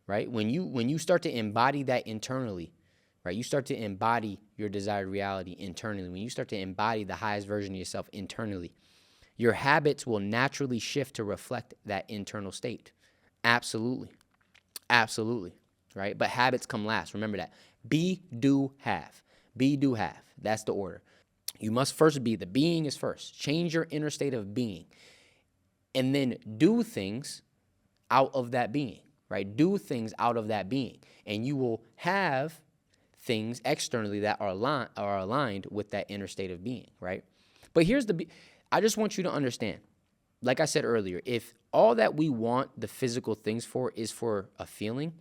Right? When you start to embody that internally, right? You start to embody your desired reality internally. When you start to embody the highest version of yourself internally, your habits will naturally shift to reflect that internal state. Absolutely. Absolutely. Right? But habits come last. Remember that. Be, do, have. Be, do, have. That's the order. You must first be. The being is first. Change your inner state of being. And then do things out of that being. Right? Do things out of that being. And you will have things externally that are aligned with that inner state of being. Right? But I just want you to understand, like I said earlier, if all that we want the physical things for is for a feeling,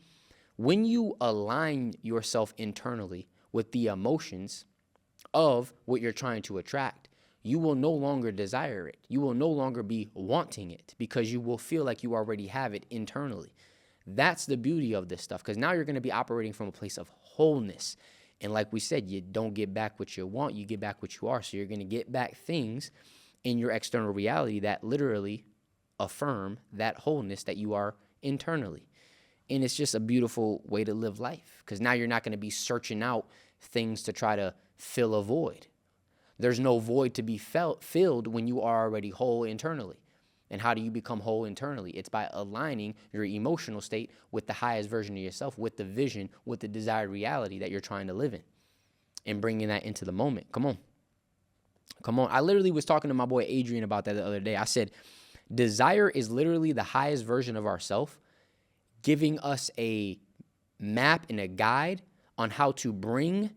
when you align yourself internally with the emotions of what you're trying to attract, you will no longer desire it. You will no longer be wanting it because you will feel like you already have it internally. That's the beauty of this stuff, because now you're going to be operating from a place of wholeness. And like we said, you don't get back what you want, you get back what you are. So you're going to get back things in your external reality that literally affirm that wholeness that you are internally. And it's just a beautiful way to live life, because now you're not going to be searching out things to try to fill a void. There's no void to be filled when you are already whole internally. And how do you become whole internally? It's by aligning your emotional state with the highest version of yourself, with the vision, with the desired reality that you're trying to live in, and bringing that into the moment. Come on. Come on. I literally was talking to my boy Adrian about that the other day. I said, desire is literally the highest version of ourself, giving us a map and a guide on how to bring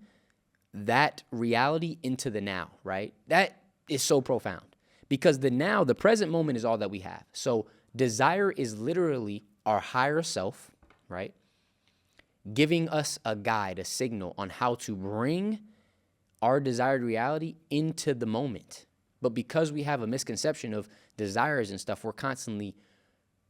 that reality into the now, right? That is so profound. Because the present moment is all that we have. So desire is literally our higher self, right? Giving us a guide, a signal on how to bring our desired reality into the moment. But because we have a misconception of desires and stuff, we're constantly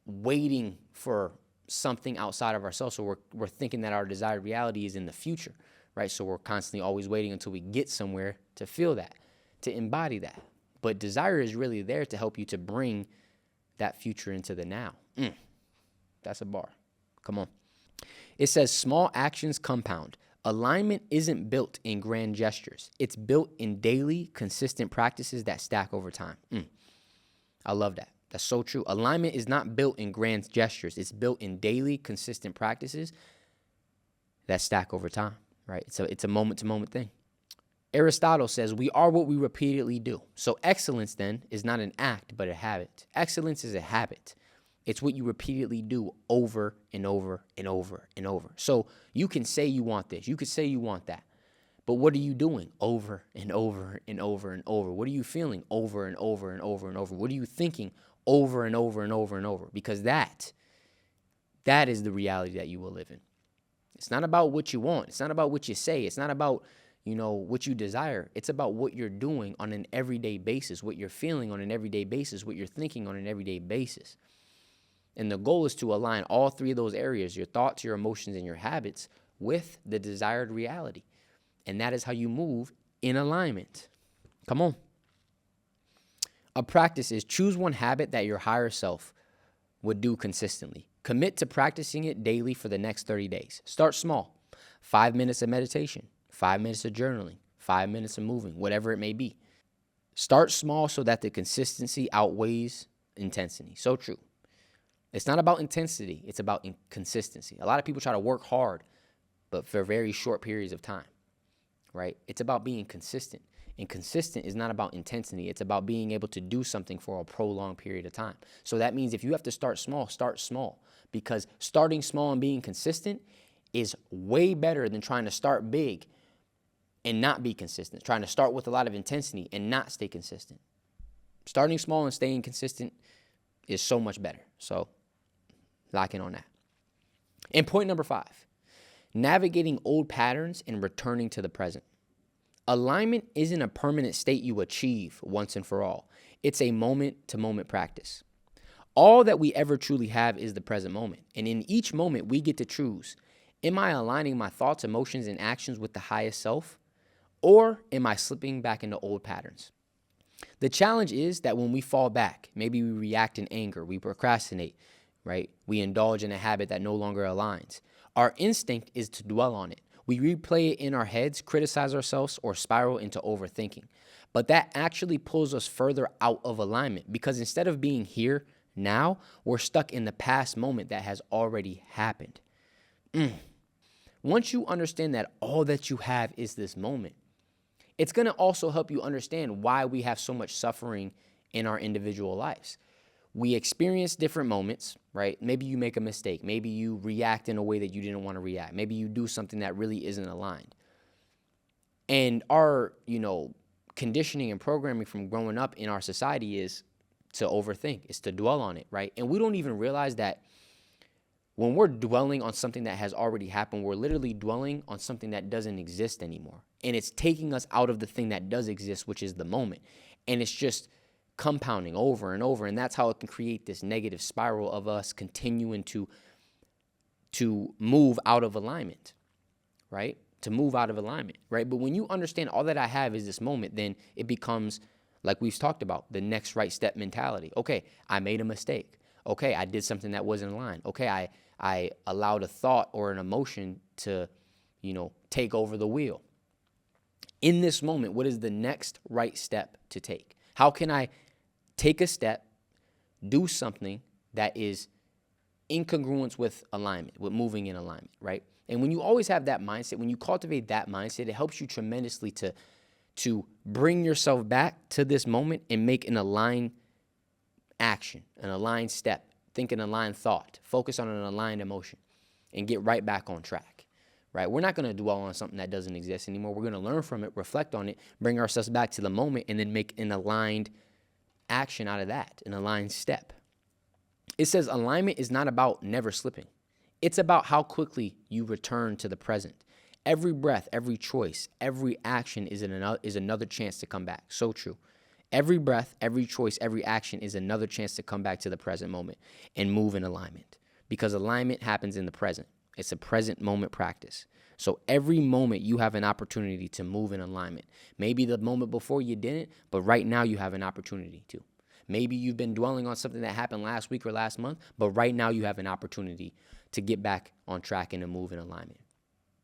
waiting for something outside of ourselves. So we're thinking that our desired reality is in the future, right? So we're constantly always waiting until we get somewhere to feel that, to embody that. But desire is really there to help you to bring that future into the now. That's a bar. Come on. It says small actions compound. Alignment isn't built in grand gestures. It's built in daily, consistent practices that stack over time. I love that. That's so true. Alignment is not built in grand gestures. It's built in daily, consistent practices that stack over time, right? So it's a moment-to-moment thing. Aristotle says we are what we repeatedly do. So excellence then is not an act, but a habit. Excellence is a habit. It's what you repeatedly do over and over and over and over. So you can say you want this. You could say you want that. But what are you doing over and over and over and over? What are you feeling over and over and over and over? What are you thinking over and over and over and over? Because that is the reality that you will live in. It's not about what you want. It's not about what you say. It's not about what you desire. It's about what you're doing on an everyday basis, what you're feeling on an everyday basis, what you're thinking on an everyday basis. And the goal is to align all three of those areas, your thoughts, your emotions, and your habits, with the desired reality. And that is how you move in alignment. Come on. A practice is choose one habit that your higher self would do consistently. Commit to practicing it daily for the next 30 days. Start small. 5 minutes of meditation. 5 minutes of journaling, 5 minutes of moving, whatever it may be. Start small so that the consistency outweighs intensity. So true. It's not about intensity. It's about consistency. A lot of people try to work hard, but for very short periods of time, right? It's about being consistent. And consistent is not about intensity. It's about being able to do something for a prolonged period of time. So that means if you have to start small, because starting small and being consistent is way better than trying to start big and not be consistent, trying to start with a lot of intensity and not stay consistent. Starting small and staying consistent is so much better. So lock in on that. And point number 5, navigating old patterns and returning to the present. Alignment isn't a permanent state you achieve once and for all. It's a moment-to-moment practice. All that we ever truly have is the present moment. And in each moment, we get to choose, am I aligning my thoughts, emotions, and actions with the highest self? Or am I slipping back into old patterns? The challenge is that when we fall back, maybe we react in anger, we procrastinate, right? We indulge in a habit that no longer aligns. Our instinct is to dwell on it. We replay it in our heads, criticize ourselves, or spiral into overthinking. But that actually pulls us further out of alignment, because instead of being here now, we're stuck in the past moment that has already happened. Once you understand that all that you have is this moment, it's going to also help you understand why we have so much suffering in our individual lives. We experience different moments, right? Maybe you make a mistake. Maybe you react in a way that you didn't want to react. Maybe you do something that really isn't aligned. And our, conditioning and programming from growing up in our society is to overthink, is to dwell on it, right? And we don't even realize that when we're dwelling on something that has already happened, we're literally dwelling on something that doesn't exist anymore. And it's taking us out of the thing that does exist, which is the moment. And it's just compounding over and over. And that's how it can create this negative spiral of us continuing to move out of alignment, right? To move out of alignment, right? But when you understand all that I have is this moment, then it becomes, like we've talked about, the next right step mentality. Okay, I made a mistake. Okay, I did something that wasn't aligned. Okay, I allowed a thought or an emotion to, take over the wheel. In this moment, what is the next right step to take? How can I take a step, do something that is in congruence with alignment, with moving in alignment, right? And when you always have that mindset, when you cultivate that mindset, it helps you tremendously to bring yourself back to this moment and make an aligned action, an aligned step, think an aligned thought, focus on an aligned emotion, and get right back on track, right? We're not going to dwell on something that doesn't exist anymore. We're going to learn from it, reflect on it, bring ourselves back to the moment, and then make an aligned action out of that, an aligned step. It says alignment is not about never slipping. It's about how quickly you return to the present. Every breath, every choice, every action is another chance to come back. So true. Every breath, every choice, every action is another chance to come back to the present moment and move in alignment, because alignment happens in the present. It's a present moment practice. So every moment you have an opportunity to move in alignment. Maybe the moment before you didn't, but right now you have an opportunity to. Maybe you've been dwelling on something that happened last week or last month, but right now you have an opportunity to get back on track and to move in alignment.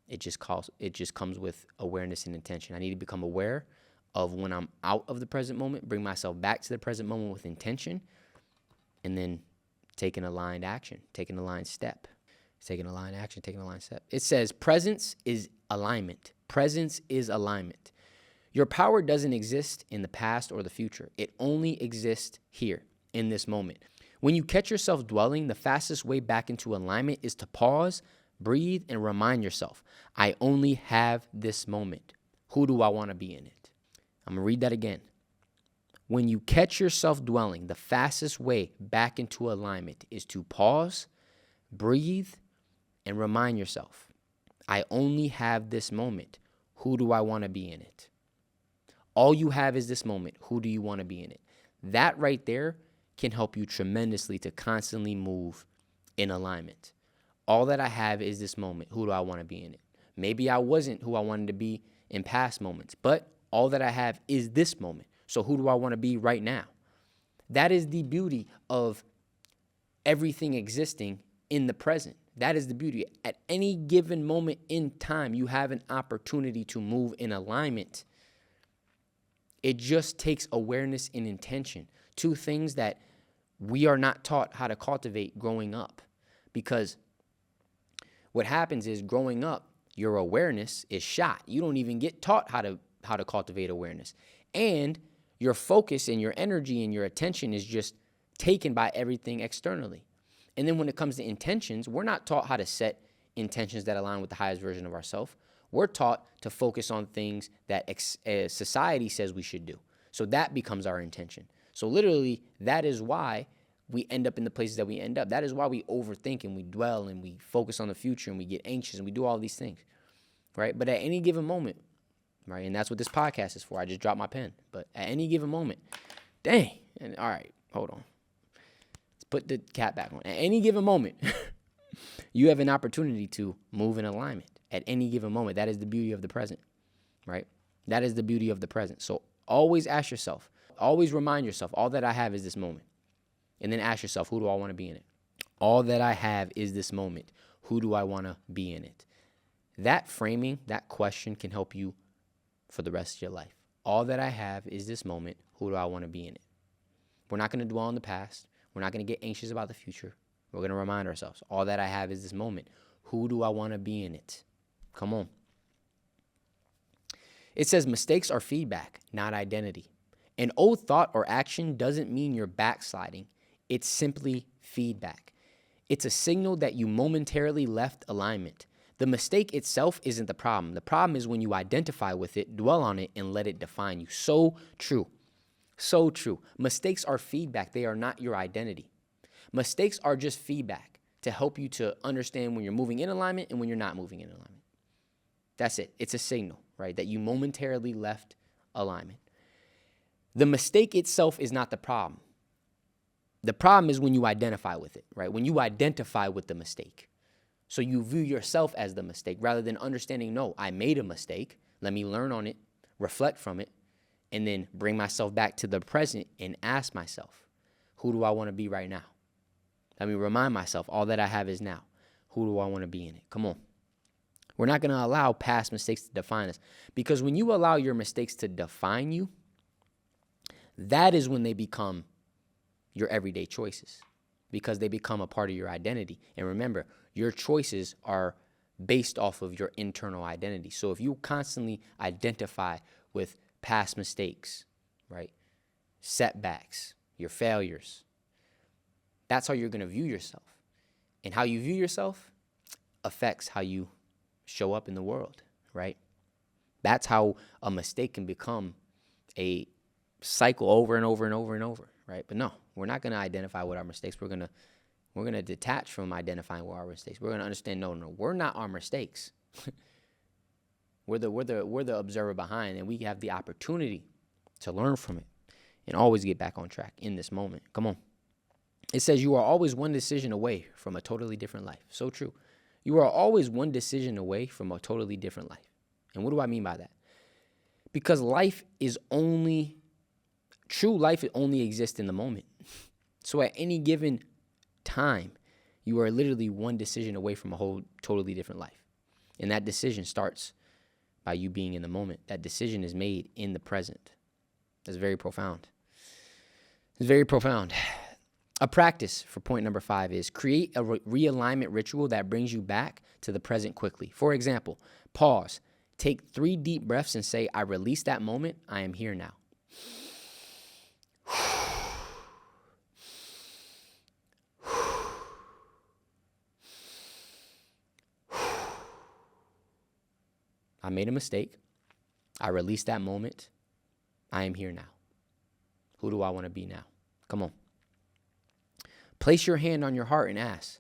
It just comes with awareness and intention. I need to become aware of when I'm out of the present moment, bring myself back to the present moment with intention, and then take an aligned action, take an aligned step. Taking a line action, taking a line step. It says presence is alignment. Presence is alignment. Your power doesn't exist in the past or the future. It only exists here in this moment. When you catch yourself dwelling, the fastest way back into alignment is to pause, breathe, and remind yourself, I only have this moment. Who do I want to be in it? I'm going to read that again. When you catch yourself dwelling, the fastest way back into alignment is to pause, breathe, and remind yourself, I only have this moment. Who do I want to be in it? All you have is this moment. Who do you want to be in it? That right there can help you tremendously to constantly move in alignment. All that I have is this moment. Who do I want to be in it? Maybe I wasn't who I wanted to be in past moments, but all that I have is this moment. So who do I want to be right now? That is the beauty of everything existing in the present. That is the beauty. At any given moment in time, you have an opportunity to move in alignment. It just takes awareness and intention, two things that we are not taught how to cultivate growing up. Because what happens is growing up, your awareness is shot. You don't even get taught how to cultivate awareness. And your focus and your energy and your attention is just taken by everything externally. And then when it comes to intentions, we're not taught how to set intentions that align with the highest version of ourselves. We're taught to focus on things that society says we should do. So that becomes our intention. So literally, that is why we end up in the places that we end up. That is why we overthink and we dwell and we focus on the future and we get anxious and we do all these things, right? But at any given moment, right, and that's what this podcast is for. I just dropped my pen. But at any given moment, dang, and all right, hold on. Let's put the cap back on. At any given moment, you have an opportunity to move in alignment. At any given moment, that is the beauty of the present, right? That is the beauty of the present. So always ask yourself, always remind yourself, all that I have is this moment. And then ask yourself, who do I want to be in it? All that I have is this moment. Who do I want to be in it? That framing, that question can help you for the rest of your life. All that I have is this moment. Who do I want to be in it? We're not going to dwell on the past. We're not going to get anxious about the future. We're going to remind ourselves, all that I have is this moment. Who do I want to be in it? Come on. It says mistakes are feedback, not identity. An old thought or action doesn't mean you're backsliding. It's simply feedback. It's a signal that you momentarily left alignment. The mistake itself isn't the problem. The problem is when you identify with it, dwell on it, and let it define you. So true. So true. Mistakes are feedback. They are not your identity. Mistakes are just feedback to help you to understand when you're moving in alignment and when you're not moving in alignment. That's it. It's a signal, right, that you momentarily left alignment. The mistake itself is not the problem. The problem is when you identify with it, right? When you identify with the mistake. So you view yourself as the mistake rather than understanding, no, I made a mistake. Let me learn on it, reflect from it, and then bring myself back to the present and ask myself, who do I want to be right now? Let me remind myself, all that I have is now. Who do I want to be in it? Come on. We're not going to allow past mistakes to define us, because when you allow your mistakes to define you, that is when they become your everyday choices, because they become a part of your identity. And remember, your choices are based off of your internal identity. So if you constantly identify with past mistakes, right, setbacks, your failures, that's how you're going to view yourself. And how you view yourself affects how you show up in the world, right? That's how a mistake can become a cycle over and over and over and over, right? But no, we're not going to identify with our mistakes. We're going to detach from identifying with our mistakes. We're going to understand, no, we're not our mistakes. we're the observer behind, and we have the opportunity to learn from it and always get back on track in this moment. Come on. It says you are always one decision away from a totally different life. So true. You are always one decision away from a totally different life. And what do I mean by that? Because true life only exists in the moment. So at any given time, you are literally one decision away from a whole totally different life. And that decision starts by you being in the moment. That decision is made in the present. That's very profound. It's very profound. A practice for point number 5 is create a realignment ritual that brings you back to the present quickly. For example, pause, take 3 deep breaths and say, I release that moment. I am here now. I made a mistake. I release that moment. I am here now. Who do I want to be now? Come on. Place your hand on your heart and ask,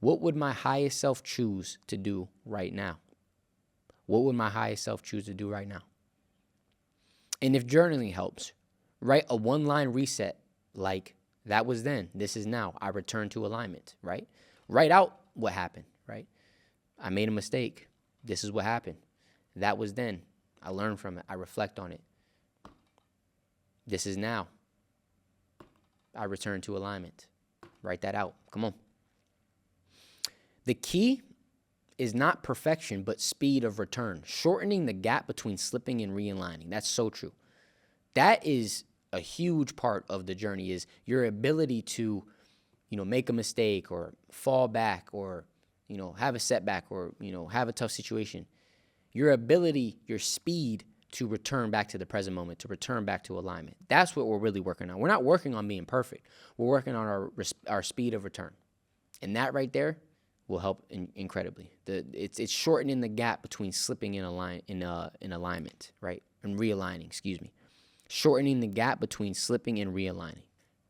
what would my highest self choose to do right now? What would my highest self choose to do right now? And if journaling helps, write a 1-line reset like, that was then, this is now, I return to alignment, right? Write out what happened, right? I made a mistake. This is what happened. That was then. I learned from it. I reflect on it. This is now. I return to alignment. Write that out. Come on. The key is not perfection, but speed of return, shortening the gap between slipping and realigning. That's so true. That is a huge part of the journey, is your ability to, make a mistake or fall back or, have a setback or, have a tough situation. Your ability, your speed to return back to the present moment, to return back to alignment. That's what we're really working on. We're not working on being perfect. We're working on our speed of return. And that right there will help incredibly. It's shortening the gap between slipping in alignment, right? And realigning, excuse me. Shortening the gap between slipping and realigning.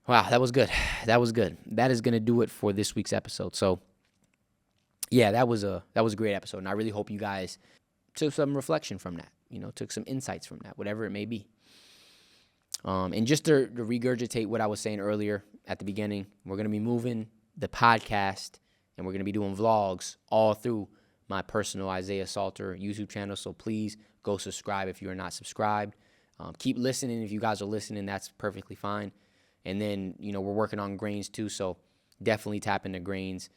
Wow, that was good. That was good. That is going to do it for this week's episode. So, yeah, that was a great episode, and I really hope you guys took some reflection from that, took some insights from that, whatever it may be. And just to regurgitate what I was saying earlier at the beginning, we're going to be moving the podcast, and we're going to be doing vlogs all through my personal Isaiah Salter YouTube channel. So please go subscribe if you are not subscribed. Keep listening. If you guys are listening, that's perfectly fine. And then, we're working on grains too. So definitely tap into grains.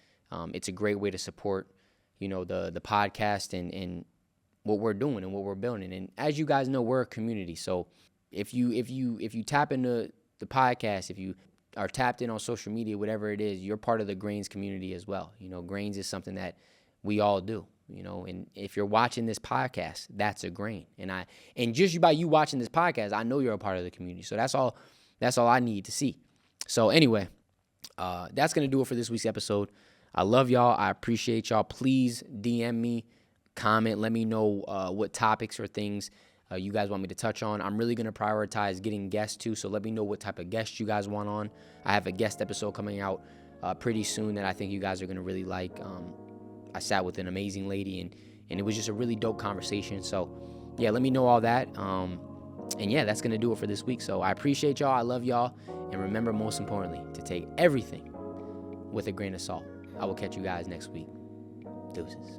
It's a great way to support, the podcast and what we're doing and what we're building. And as you guys know, we're a community. So if you tap into the podcast, if you are tapped in on social media, whatever it is, you're part of the grains community as well. Grains is something that we all do, and if you're watching this podcast, that's a grain. And just by you watching this podcast, I know you're a part of the community. So that's all I need to see. So anyway, that's going to do it for this week's episode. I love y'all. I appreciate y'all. Please DM me, comment, let me know what topics or things you guys want me to touch on. I'm really going to prioritize getting guests too, so let me know what type of guests you guys want on. I have a guest episode coming out pretty soon that I think you guys are going to really like. I sat with an amazing lady, and it was just a really dope conversation. So, yeah, let me know all that. And, yeah, that's going to do it for this week. So I appreciate y'all. I love y'all. And remember, most importantly, to take everything with a grain of salt. I will catch you guys next week. Deuces.